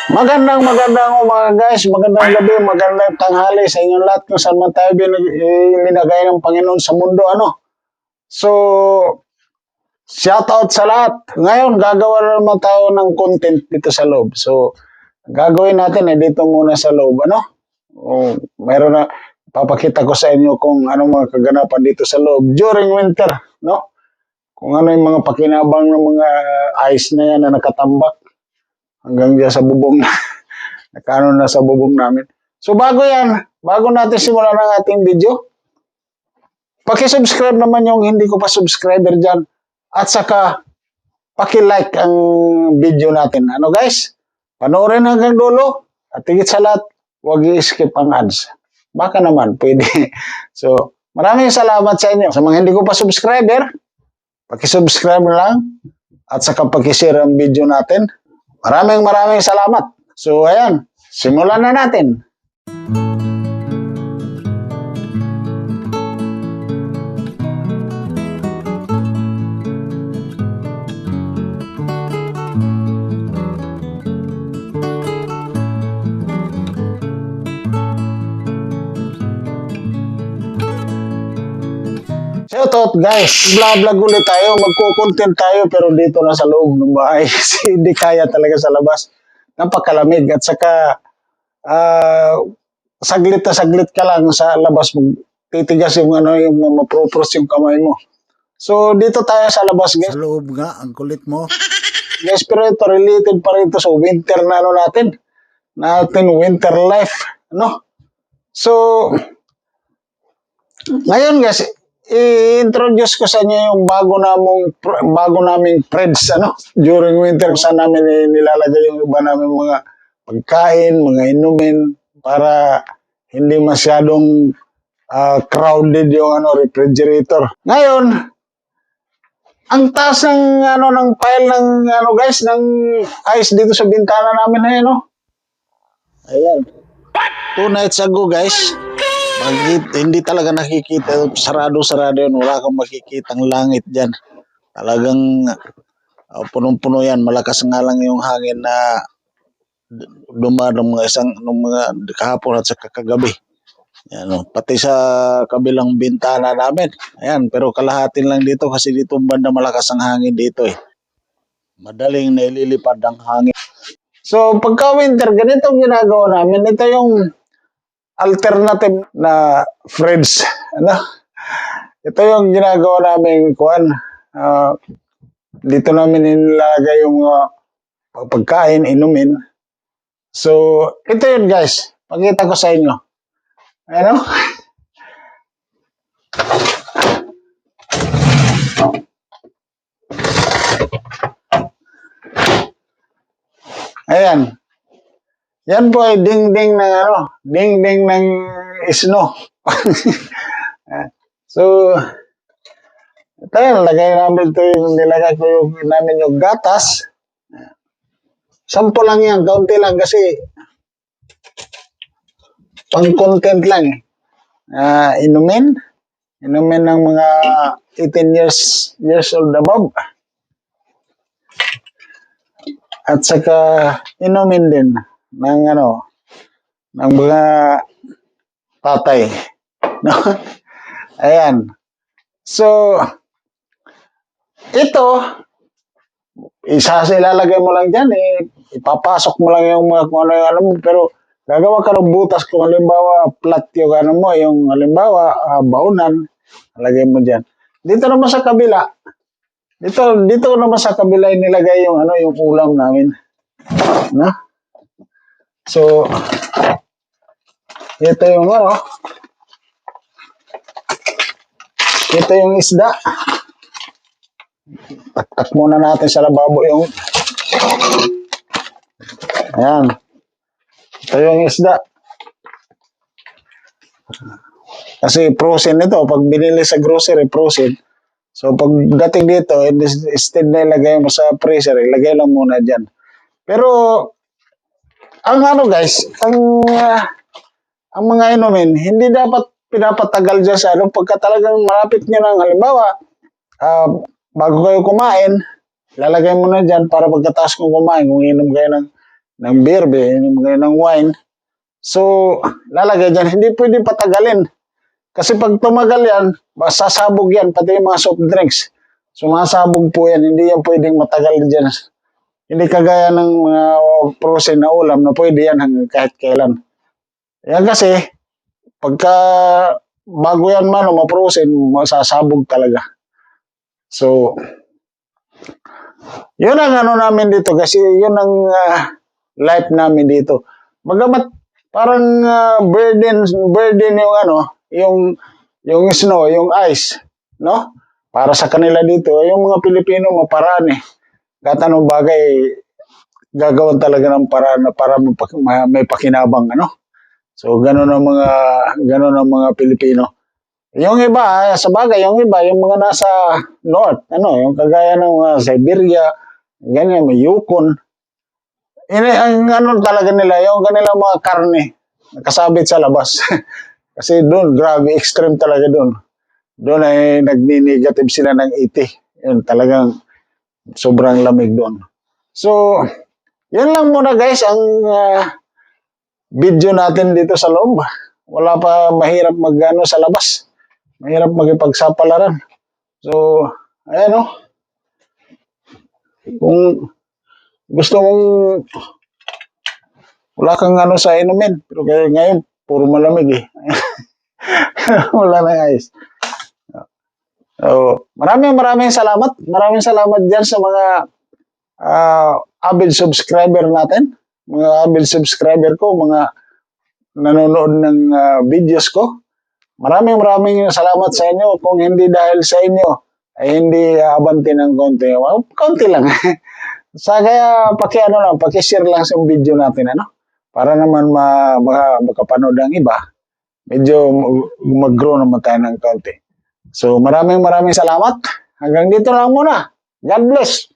Magandang umaga guys, magandang gabi, magandang tanghali sa inyong lahat kung saan man tayo linagay ng Panginoon sa mundo. So, shout out sa lahat. Ngayon, gagawa na naman tayo ng content dito sa loob. So, gagawin natin dito muna sa loob. Mayroon na, papakita ko sa inyo kung anong mga kaganapan dito sa loob during winter. Kung ano yung mga pakinabang ng mga ice na yan na nakatambak hanggang dyan sa bubong na nakano na sa bubong namin. So bago natin simulan ang ating video, paki-subscribe naman yung hindi ko pa subscriber dyan at saka paki-like ang video natin. Guys? Panoorin hanggang dulo at higit sa lahat, huwag i-skip ang ads. Baka naman, pwede. So, maraming salamat sa inyo. Sa mga hindi ko pa subscriber, paki-subscribe lang at saka paki-share ang video natin. Maraming salamat. So, ayan. Simulan na natin. Shout out guys, vlog ulit tayo, magko-content tayo pero dito na sa loob ng bahay kasi hindi kaya talaga sa labas. Napakalamig at saka saglit na saglit ka lang sa labas, titigas yung yung mapropros yung kamay mo. So dito tayo sa labas guys. Sa loob nga, ang kulit mo. Guys, pero ito related pa rin ito sa winter na natin winter life. So, ngayon guys, i-introduce ko sa inyo yung bago naming friends during winter sa namin nilalagay yung iba namin mga pagkain, mga inumin para hindi masyadong crowded yung refrigerator. Ngayon, ang taas ng ng pile ng guys ng ice dito sa bintana namin Ayan. 2 nights ago guys, hindi talaga nakikita, sarado yun, wala kang makikitang langit dyan. Talagang punong-puno yan, malakas nga lang yung hangin na dumadong mga kahapon at sa kagabi. Yan, pati sa kabilang bintana namin. Ayan, pero kalahatin lang dito kasi dito banda malakas ang hangin dito Madaling naililipad ang hangin. So pagka winter, ganito ang ginagawa namin. Ito yung alternative na fridge. Ito yung ginagawa namin dito namin nilalagay yung pagkain, inumin. So, ito yun guys. Pakita ko sa inyo. Ayan. Yan po ay ding-ding ng snow. So, ito yan, nilagay ko namin yung gatas. Sampo lang yan, kaunti lang kasi pang-content lang inumin ng mga 18 years old above. At saka inumin din ng mga tatay. Ayan. So, ito, ilalagay mo lang dyan, ipapasok mo lang yung mga kung ano mo, pero gagawa ka ng butas kung halimbawa flat yung yung halimbawa baunan, lagay mo dyan. Dito naman sa kabila, dito naman sa kabila nilagay yung yung ulam namin. So, ito yung ito yung isda. Taktak muna natin sa lababo yung ayan. Ito yung isda. Kasi frozen ito. Pag binili sa grocery, frozen. So, pag dating dito, instead na ilagay mo sa freezer, ilagay lang muna dyan. Pero, ang guys, ang mga inumin, hindi dapat pinapatagal dyan sa pagka talagang malapit nyo ng halimbawa, bago kayo kumain, lalagay mo na dyan para pagkatapos kong kumain, kung inom kayo ng ng beer, ng wine. So, lalagay dyan. Hindi pwede patagalin. Kasi pag tumagal yan, masasabog yan, pati yung mga soft drinks. Sumasabog po yan, hindi yan pwedeng matagal dyan. Hindi kagaya ng mga frozen na ulam na pwede yan hanggang kahit kailan. Yan kasi, pagka bago yan man o ma-frozen, masasabog talaga. So, yun ang ano namin dito kasi yun ang life namin dito. Magamat parang burden yung ano, yung snow, yung ice, no? Para sa kanila dito, yung mga Pilipino maparaan eh. Kahit anong bagay, gagawan talaga ng paraan na para may pakinabang, ano? So, ganun ang mga Pilipino. Yung iba, sa bagay, yung iba, yung mga nasa north, ano, yung kagaya ng mga Siberia, ganyan, may Yukon. Ang ano talaga nila, yung kanilang mga karne, nakasabit sa labas. Kasi doon, grabe, extreme talaga doon. Doon ay nagni-negative sila ng 80. Yun, talagang sobrang lamig doon. So, yun lang muna guys, ang video natin dito sa loob. Wala pa mahirap magano sa labas. Mahirap makipagsapalaran. So, ayan o. Kung gusto mong wala kang ano sa inumin. Pero ngayon, puro malamig eh. Wala na guys. So, maraming salamat. Maraming salamat dyan sa mga avid subscriber natin. Mga avid subscriber ko, mga nanonood ng videos ko. Maraming salamat sa inyo. Kung hindi dahil sa inyo, ay hindi abanti ng konti. Well, konti lang. Kaya paki-share lang sa video natin, ano? Para naman makapanood ang iba. Medyo mag-grow naman tayo ng konti. So, maraming salamat. Hanggang dito lang muna. God bless.